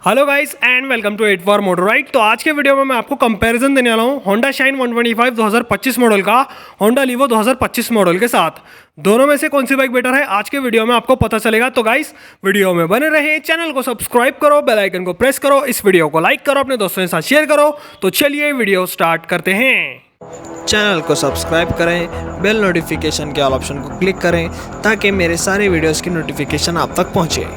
Hello guys and welcome to 8 for motor ride. तो आज के वीडियो में मैं आपको कंपैरिजन देने वाला हूँ होंडा शाइन 125 2025 मॉडल का होंडा लीवो 2025 मॉडल के साथ। दोनों में से कौन सी बाइक बेटर है आज के वीडियो में आपको पता चलेगा। तो गाइस वीडियो में बने रहे, चैनल को सब्सक्राइब करो, बेल आइकन को प्रेस करो, इस वीडियो को लाइक करो, अपने दोस्तों के साथ शेयर करो। तो चलिए वीडियो स्टार्ट करते हैं। चैनल को सब्सक्राइब करें, बेल नोटिफिकेशन के ऑल ऑप्शन को क्लिक करें ताकि मेरे सारे वीडियोस की नोटिफिकेशन आप तक पहुंचे।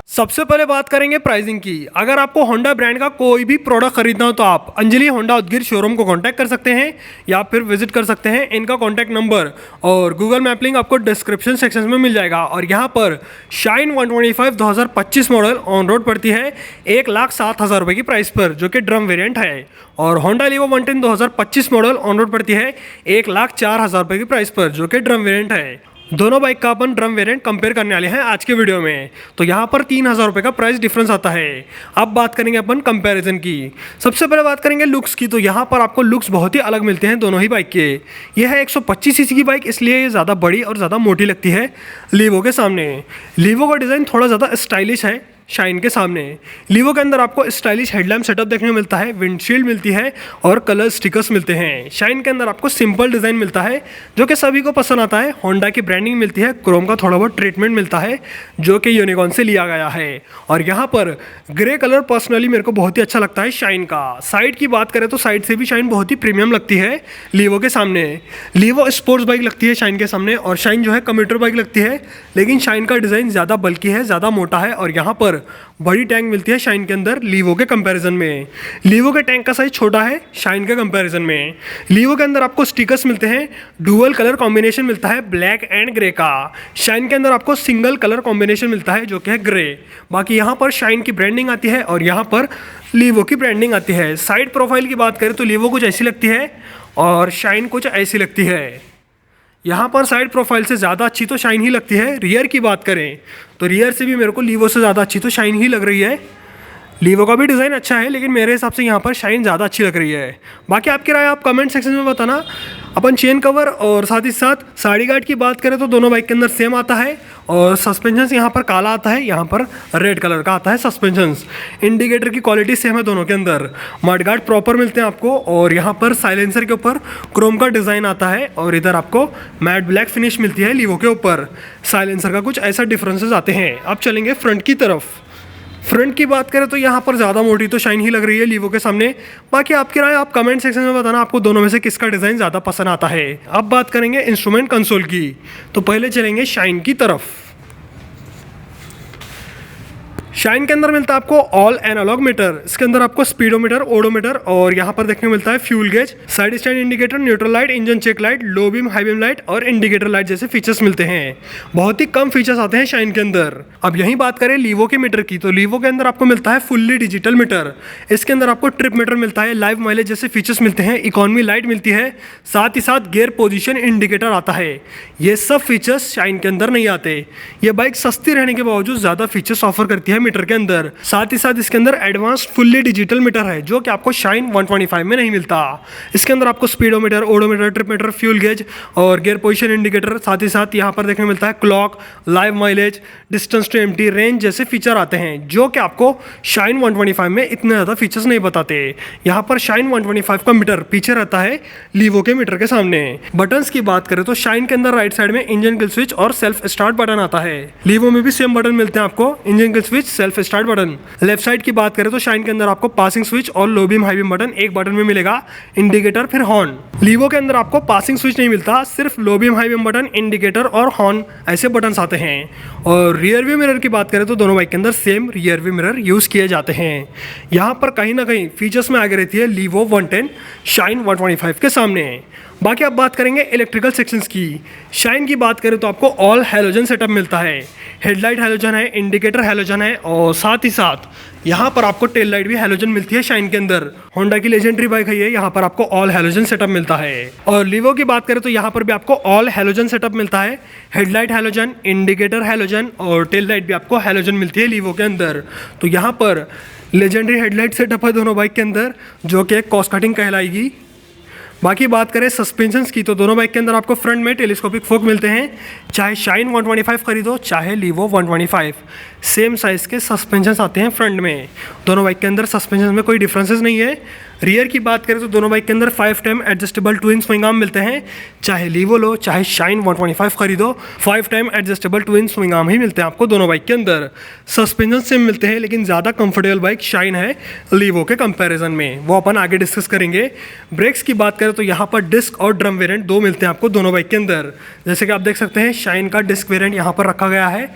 सबसे पहले बात करेंगे प्राइसिंग की। अगर आपको होंडा ब्रांड का कोई भी प्रोडक्ट खरीदना हो तो आप अंजलि होंडा उदगीर शोरूम को कांटेक्ट कर सकते हैं या फिर विजिट कर सकते हैं। इनका कांटेक्ट नंबर और गूगल मैप लिंक आपको डिस्क्रिप्शन सेक्शन में मिल जाएगा। और यहाँ पर शाइन 125 2025 मॉडल ऑन रोड पड़ती है 1,07,000 रुपये की प्राइस पर, जो कि ड्रम वेरिएंट है। और Honda Livo 110 2025 model on road पड़ती है 1,04,000 रुपये की प्राइस पर, जो कि ड्रम वेरिएंट है। दोनों बाइक का अपन ड्रम वेरिएंट कंपेयर करने वाले हैं आज के वीडियो में। तो यहाँ पर 3,000 रुपये का प्राइस डिफरेंस आता है। अब बात करेंगे अपन कंपैरिजन की। सबसे पहले बात करेंगे लुक्स की। तो यहाँ पर आपको लुक्स बहुत ही अलग मिलते हैं दोनों ही बाइक के। यह है 125 सीसी की बाइक, इसलिए ये ज़्यादा बड़ी और ज़्यादा मोटी लगती है लीवो के सामने। लीवो का डिज़ाइन थोड़ा ज़्यादा स्टाइलिश है शाइन के सामने। लीवो के अंदर आपको स्टाइलिश हेडलैम्प सेटअप देखने को मिलता है, विंडशील्ड मिलती है और कलर स्टिकर्स मिलते हैं। शाइन के अंदर आपको सिंपल डिज़ाइन मिलता है जो कि सभी को पसंद आता है। होंडा की ब्रांडिंग मिलती है, क्रोम का थोड़ा बहुत ट्रीटमेंट मिलता है जो कि यूनिकॉर्न से लिया गया है। और यहाँ पर ग्रे कलर पर्सनली मेरे को बहुत ही अच्छा लगता है शाइन का। साइड की बात करें तो साइड से भी शाइन बहुत ही प्रीमियम लगती है लीवो के सामने। लीवो स्पोर्ट्स बाइक लगती है शाइन के सामने और शाइन जो है कम्यूटर बाइक लगती है, लेकिन शाइन का डिज़ाइन ज़्यादा बल्कि है, ज़्यादा मोटा है। और यहाँ पर बड़ी टैंक मिलती है शाइन के अंदर लीवो के कंपैरिजन में। लीवो के टैंक का साइज छोटा है शाइन के कंपैरिजन में। लीवो के अंदर आपको स्टिकर्स मिलते हैं, डुअल कलर कॉम्बिनेशन मिलता है ब्लैक एंड ग्रे का। शाइन के अंदर आपको सिंगल कलर कॉम्बिनेशन मिलता है जो कि है ग्रे। बाकी यहाँ पर शाइन की ब्रांडिंग आती है और यहाँ पर लीवो की ब्रांडिंग आती है। साइड प्रोफाइल की बात करें तो लीवो कुछ ऐसी लगती है और शाइन कुछ ऐसी लगती है। यहाँ पर साइड प्रोफाइल से ज़्यादा अच्छी तो शाइन ही लगती है। रियर की बात करें तो रियर से भी मेरे को लीवो से ज़्यादा अच्छी तो शाइन ही लग रही है। लीवो का भी डिज़ाइन अच्छा है, लेकिन मेरे हिसाब से यहाँ पर शाइन ज़्यादा अच्छी लग रही है। बाकी आपकी राय आप कमेंट सेक्शन में बताना। अपन चेन कवर और साथ ही साथ साड़ी गार्ड की बात करें तो दोनों बाइक के अंदर सेम आता है। और सस्पेंशंस यहाँ पर काला आता है, यहाँ पर रेड कलर का आता है सस्पेंशंस। इंडिकेटर की क्वालिटी सेम है दोनों के अंदर। मड गार्ड प्रॉपर मिलते हैं आपको। और यहाँ पर साइलेंसर के ऊपर क्रोम का डिज़ाइन आता है और इधर आपको मैट ब्लैक फिनिश मिलती है लीवो के ऊपर। साइलेंसर का कुछ ऐसा डिफरेंसेस आते हैं। अब चलेंगे फ्रंट की तरफ। फ्रंट की बात करें तो यहाँ पर ज़्यादा मोटी तो शाइन ही लग रही है लीवो के सामने। बाकी आपकी राय आप कमेंट सेक्शन में बताना आपको दोनों में से किसका डिज़ाइन ज़्यादा पसंद आता है। अब बात करेंगे इंस्ट्रूमेंट कंसोल की। तो पहले चलेंगे शाइन की तरफ। शाइन के अंदर मिलता है आपको ऑल एनालॉग मीटर। इसके अंदर आपको स्पीडोमीटर, ओडोमीटर और यहाँ पर देखने को मिलता है fuel gauge, side stand indicator, neutral light, engine check light, low beam, high beam light और इंडिकेटर लाइट जैसे फीचर्स मिलते हैं। बहुत ही कम फीचर्स आते हैं शाइन के अंदर। अब यही बात करें लीवो के मीटर की। तो लीवो के अंदर आपको मिलता है फुल्ली डिजिटल मीटर। इसके अंदर आपको ट्रिप मीटर मिलता है, लाइव माइलेज जैसे फीचर्स मिलते हैं, इकोनॉमी लाइट मिलती है, साथ ही साथ गियर पोजिशन इंडिकेटर आता है। ये सब फीचर्स शाइन के अंदर नहीं आते। ये बाइक सस्ती रहने के बावजूद ज़्यादा फीचर्स ऑफर करती है मीटर के अंदर। साथ ही साथ इसके अंदर एडवांस्ड फुल्ली डिजिटल मीटर है जो कि आपको शाइन 125 में नहीं मिलता। इसके अंदर आपको speedometer, odometer, trip meter, fuel gauge और गियर पोजीशन इंडिकेटर, साथ ही साथ यहाँ पर देखने को मिलता है clock, live mileage, distance to empty, range जैसे फीचर आते हैं जो कि आपको शाइन 125 में इतने ज़्यादा फीचर्स नहीं बताते। यहाँ पर शाइन 125 का मीटर पीछे रहता है लीवो के मीटर के सामने। बटन्स की बात करें तो शाइन के अंदर राइट साइड में इंजन किल स्विच और सेल्फ स्टार्ट बटन आता है। लीवो में भी सेम बटन मिलते हैं आपको, engine kill switch, self start button. Left side की बात करें तो शाइन के अंदर आपको पासिंग स्विच और लो बीम, हाई बीम बटन एक बटन में मिलेगा, इंडिकेटर फिर हॉर्न। लीवो के अंदर आपको पासिंग स्विच नहीं मिलता, सिर्फ लो beam, high beam button, indicator और हॉर्न ऐसे बटन आते हैं। और रियर व्यू मिरर की बात करें तो दोनों बाइक के अंदर same rear view mirror use किए जाते हैं। यहाँ पर कहीं ना कहीं फीचर्स में आगे रहती है लीवो 110 शाइन 125 के सामने। बाकी अब बात करेंगे इलेक्ट्रिकल सेक्शंस की। शाइन की बात करें तो आपको ऑल हैलोजन सेटअप मिलता है। हेडलाइट हैलोजन है, इंडिकेटर हैलोजन है और साथ ही साथ यहाँ पर आपको टेल लाइट भी हैलोजन मिलती है शाइन के अंदर। होंडा की लेजेंडरी बाइक है ये, यहाँ पर आपको ऑल हैलोजन सेटअप मिलता है। और लीवो की बात करें तो यहाँ पर भी आपको ऑल हैलोजन सेटअप मिलता है। हेडलाइट हैलोजन, इंडिकेटर हैलोजन और टेल लाइट भी आपको हैलोजन मिलती है लीवो के अंदर। तो यहाँ पर लेजेंडरी हेडलाइट सेटअप है दोनों बाइक के अंदर जो कि कॉस्ट कटिंग कहलाएगी। बाकी बात करें सस्पेंशंस की तो दोनों बाइक के अंदर आपको फ्रंट में टेलीस्कोपिक फोक मिलते हैं, चाहे शाइन 125 खरीदो चाहे लीवो 125, सेम साइज़ के सस्पेंशंस आते हैं फ्रंट में। दोनों बाइक के अंदर सस्पेंशन में कोई डिफरेंसेस नहीं है। रियर की बात करें तो दोनों बाइक के अंदर 5 time adjustable twin swing arm मिलते हैं, चाहे लीवो लो चाहे शाइन 125 खरीदो 5 time adjustable twin swing arm ही मिलते हैं आपको दोनों बाइक के अंदर। सस्पेंशन सेम मिलते हैं लेकिन ज़्यादा कंफर्टेबल बाइक शाइन है लीवो के कंपैरिजन में, वो अपन आगे डिस्कस करेंगे। ब्रेक्स की बात करें तो यहाँ पर डिस्क और ड्रम वेरिएंट दो मिलते हैं आपको दोनों बाइक के अंदर। जैसे कि आप देख सकते हैं शाइन का डिस्क वेरिएंट यहाँ पर रखा गया है,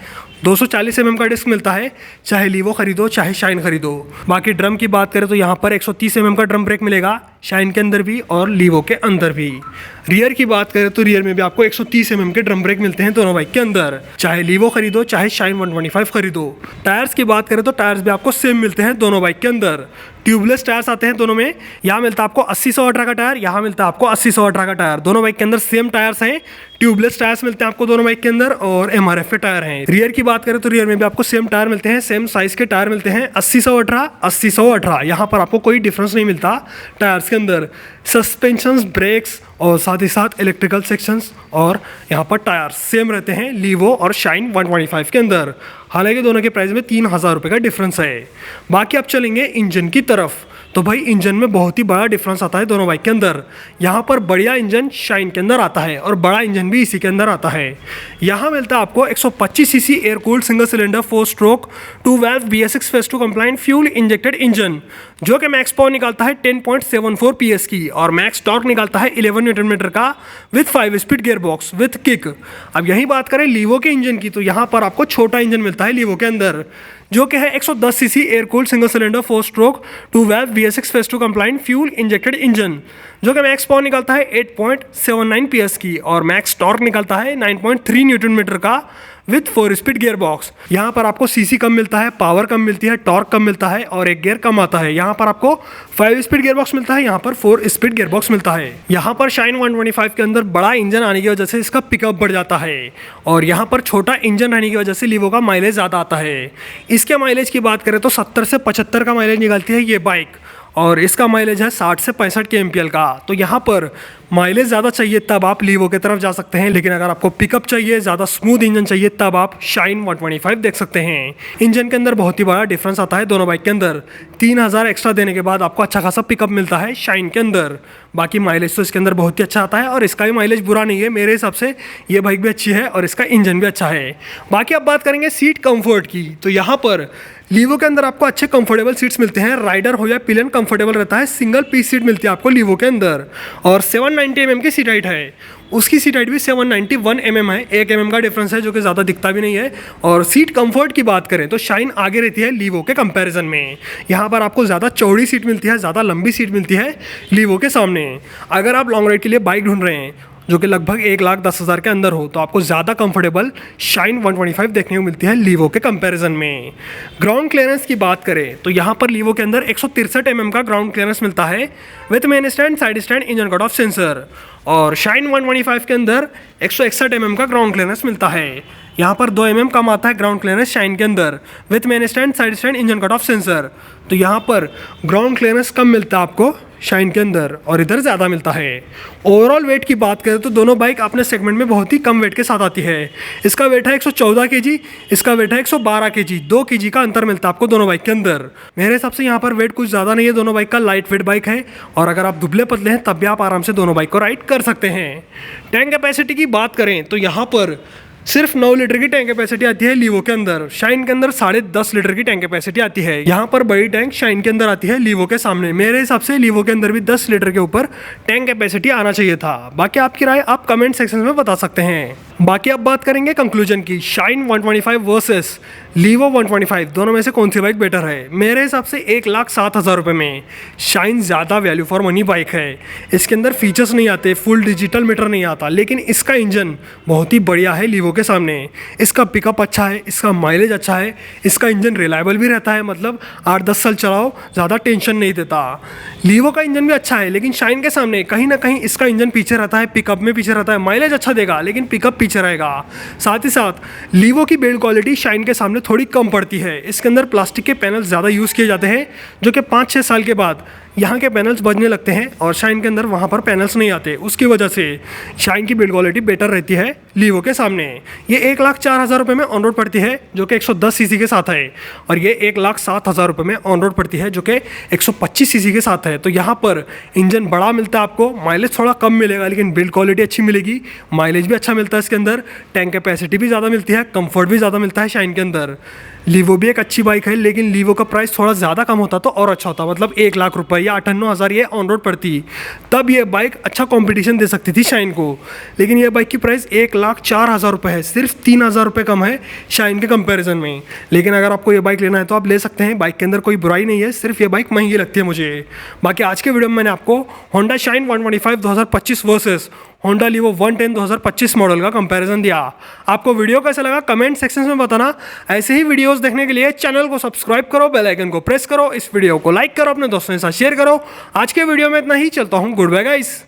240 mm का डिस्क मिलता है, चाहे लीवो खरीदो चाहे शाइन खरीदो। बाकी ड्रम की बात करें तो यहाँ पर 130 mm का ड्रम ब्रेक मिलेगा शाइन के अंदर भी और लीवो के अंदर भी। रियर की बात करें तो रियर में भी आपको 130 mm के ड्रम ब्रेक मिलते हैं दोनों बाइक के अंदर, चाहे लीवो खरीदो चाहे शाइन 125 खरीदो। टायर्स की बात करें तो टायर्स भी आपको सेम मिलते हैं दोनों बाइक के अंदर, ट्यूबलेस टायर्स आते हैं दोनों में। यहाँ मिलता है आपको 80-100 का टायर, यहाँ मिलता है आपको 80-100 का टायर। दोनों बाइक के अंदर सेम टायर्स हैं, ट्यूबलेस टायर्स मिलते हैं आपको दोनों बाइक के अंदर और MRF के टायर हैं। रियर की बात करें तो रियर में भी आपको सेम टायर मिलते हैं, सेम साइज के टायर मिलते हैं, 80-100, 80-100। यहाँ पर आपको कोई डिफरेंस नहीं मिलता टायर्स के अंदर। सस्पेंशंस, ब्रेक्स और साथ ही साथ इलेक्ट्रिकल सेक्शंस और यहाँ पर टायर सेम रहते हैं लीवो और शाइन 125 के अंदर। हालांकि दोनों के प्राइस में 3,000 रुपये का डिफरेंस है। बाकी अब चलेंगे इंजन की तरफ, तो भाई इंजन में बहुत ही बड़ा डिफरेंस आता है दोनों बाइक के अंदर। यहाँ पर बढ़िया इंजन शाइन के अंदर आता है और बड़ा इंजन भी इसी के अंदर आता है। यहाँ मिलता है आपको 125 cc air cooled single cylinder 4 stroke 2 valve BS6 phase 2 compliant fuel injected engine, जो कि मैक्स पावर निकालता है 10.74 PS की और मैक्स टॉर्क निकालता है 11 न्यूटन मीटर का with 5 speed gear box with kick. अब यही बात करें लीवो के इंजन की तो यहाँ पर आपको छोटा इंजन मिलता है लीवो के अंदर, जो कि है 110 cc air cooled single cylinder 4 stroke 2 valve BS6 phase 2 compliant fuel injected engine, जो कि मैक्स पावर निकालता है 8.79 PS की और मैक्स टॉर्क निकालता है 9.3 न्यूटन मीटर का विथ 4 स्पीड गियर बॉक्स। यहाँ पर आपको सीसी कम मिलता है, पावर कम मिलती है, टॉर्क कम मिलता है और एक गियर कम आता है। यहाँ पर आपको 5 स्पीड गियर बॉक्स मिलता है, यहाँ पर 4 स्पीड गियर बॉक्स मिलता है। यहाँ पर शाइन 125 के अंदर बड़ा इंजन आने की वजह से इसका पिकअप बढ़ जाता है और यहाँ पर छोटा इंजन रहने की वजह से लीवो का माइलेज ज़्यादा आता है। इसके माइलेज की बात करें तो 70 से 75 का माइलेज निकालती है ये बाइक और इसका माइलेज है 60 से 65 kmpl का। तो यहाँ पर माइलेज ज़्यादा चाहिए तब आप लीवो की तरफ जा सकते हैं, लेकिन अगर आपको पिकअप चाहिए, ज़्यादा स्मूथ इंजन चाहिए तब आप शाइन 125 देख सकते हैं। इंजन के अंदर बहुत ही बड़ा डिफरेंस आता है दोनों बाइक के अंदर, 3,000 एक्स्ट्रा देने के बाद आपको अच्छा खासा पिकअप मिलता है शाइन के अंदर। बाकी माइलेज तो इसके अंदर बहुत ही अच्छा आता है और इसका भी माइलेज बुरा नहीं है मेरे हिसाब से, ये बाइक भी अच्छी है और इसका इंजन भी अच्छा है। बाकी अब बात करेंगे सीट कंफर्ट की, तो यहाँ पर लीवो के अंदर आपको अच्छे कंफर्टेबल सीट्स मिलते हैं, राइडर हो या पिलियन कंफर्टेबल रहता है, सिंगल पीस सीट मिलती है आपको लीवो के अंदर और 790 mm की सीट हाइट है, उसकी सीट हाइट भी 791 mm है, 1 mm का डिफरेंस है जो कि ज़्यादा दिखता भी नहीं है। और सीट कंफर्ट की बात करें तो शाइन आगे रहती है लीवो के कंपैरिजन में, यहाँ पर आपको ज़्यादा चौड़ी सीट मिलती है, ज़्यादा लंबी सीट मिलती है लीवो के सामने। अगर आप लॉन्ग राइड के लिए बाइक ढूंढ रहे हैं जो कि लगभग 1,10,000 के अंदर हो तो आपको ज़्यादा कंफर्टेबल शाइन 125 देखने को मिलती है लीवो के कंपैरिजन में। ग्राउंड क्लियरेंस की बात करें तो यहाँ पर लीवो के अंदर 163 mm का ग्राउंड क्लियरेंस मिलता है with main stand, side stand, engine cut off sensor और शाइन 125 के अंदर 161 mm का ग्राउंड क्लियरेंस मिलता है। यहाँ पर 2 mm कम आता है ग्राउंड क्लियरेंस शाइन के अंदर with main stand, side stand, engine cut off sensor. तो यहाँ पर ग्राउंड क्लियरेंस कम मिलता है आपको शाइन के अंदर और इधर ज़्यादा मिलता है। ओवरऑल वेट की बात करें तो दोनों बाइक अपने सेगमेंट में बहुत ही कम वेट के साथ आती है। इसका वेट है 114 kg, इसका वेट है 112 kg, 2 kg का अंतर मिलता है आपको दोनों बाइक के अंदर। मेरे हिसाब से यहाँ पर वेट कुछ ज़्यादा नहीं है, दोनों बाइक का लाइट वेट बाइक है और अगर आप दुबले पतले हैं तब भी आप आराम से दोनों बाइक को राइड कर सकते हैं। टैंक कैपेसिटी की बात करें तो यहाँ पर सिर्फ 9 लीटर की टैंक कैपेसिटी आती है लीवो के अंदर, शाइन के अंदर 10.5 लीटर की टैंक कैपेसिटी आती है। यहाँ पर बड़ी टैंक शाइन के अंदर आती है लीवो के सामने। मेरे हिसाब से लीवो के अंदर भी 10 लीटर के ऊपर टैंक कैपेसिटी आना चाहिए था। बाकी आपकी राय आप कमेंट सेक्शन में बता सकते हैं। बाकी अब बात करेंगे कंक्लूजन की, शाइन 125 वर्सेस लीवो 125 दोनों में से कौन सी बाइक बेटर है। मेरे हिसाब से 1,07,000 रुपये में शाइन ज़्यादा वैल्यू फॉर मनी बाइक है। इसके अंदर फीचर्स नहीं आते, फुल डिजिटल मीटर नहीं आता, लेकिन इसका इंजन बहुत ही बढ़िया है लीवो के सामने। इसका पिकअप अच्छा है, इसका माइलेज अच्छा है, इसका इंजन रिलायबल भी रहता है, मतलब 8-10 साल चलाओ ज़्यादा टेंशन नहीं देता। लीवो का इंजन भी अच्छा है लेकिन शाइन के सामने कहीं ना कहीं इसका इंजन पीछे रहता है, पिकअप में पीछे रहता है। माइलेज अच्छा देगा लेकिन पिकअप पीछे पीछे रहेगा। साथ ही साथ लीवो की बिल्ड क्वालिटी शाइन के सामने थोड़ी कम पड़ती है। इसके अंदर प्लास्टिक के पैनल ज़्यादा यूज़ किए जाते हैं, जो कि 5-6 साल के बाद यहाँ के पैनल्स बजने लगते हैं और शाइन के अंदर वहाँ पर पैनल्स नहीं आते। उसकी वजह से शाइन की बिल्ड क्वालिटी बेटर रहती है लीवो के सामने। ये 1,04,000 रुपये में ऑन रोड पड़ती है, जो कि 110 सीसी के साथ है, और ये 1,07,000 रुपये में ऑन रोड पड़ती है, जो कि 125 सीसी के साथ है। तो यहाँ पर इंजन बड़ा मिलता है आपको, माइलेज थोड़ा कम मिलेगा, लेकिन बिल्ड क्वालिटी अच्छी मिलेगी, माइलेज भी अच्छा मिलता है इसके अंदर, टैंक कैपेसिटी भी ज़्यादा मिलती है, कंफर्ट भी ज़्यादा मिलता है शाइन के अंदर। लीवो भी एक अच्छी बाइक है, लेकिन लीवो का प्राइस थोड़ा ज़्यादा कम होता तो और अच्छा होता, मतलब 1,00,000 रुपये या 58,000 ये ऑन रोड पड़ती, तब ये बाइक अच्छा कंपटीशन दे सकती थी शाइन को। लेकिन ये बाइक की प्राइस 1,04,000 रुपये है, सिर्फ 3,000 रुपये कम है शाइन के कंपैरिजन में। लेकिन अगर आपको ये बाइक लेना है तो आप ले सकते हैं, बाइक के अंदर कोई बुराई नहीं है, सिर्फ ये बाइक महंगी लगती है मुझे। बाकी आज के वीडियो में मैंने आपको Honda Shine 125 2025 versus Honda Livo 110 2025 model का कंपैरिजन दिया। आपको वीडियो कैसा लगा कमेंट सेक्शन में बताना। ऐसे ही वीडियोस देखने के लिए चैनल को सब्सक्राइब करो, बेल आइकन को प्रेस करो, इस वीडियो को लाइक करो, अपने दोस्तों के साथ शेयर करो। आज के वीडियो में इतना ही, चलता हूँ, गुड बाय गाइस।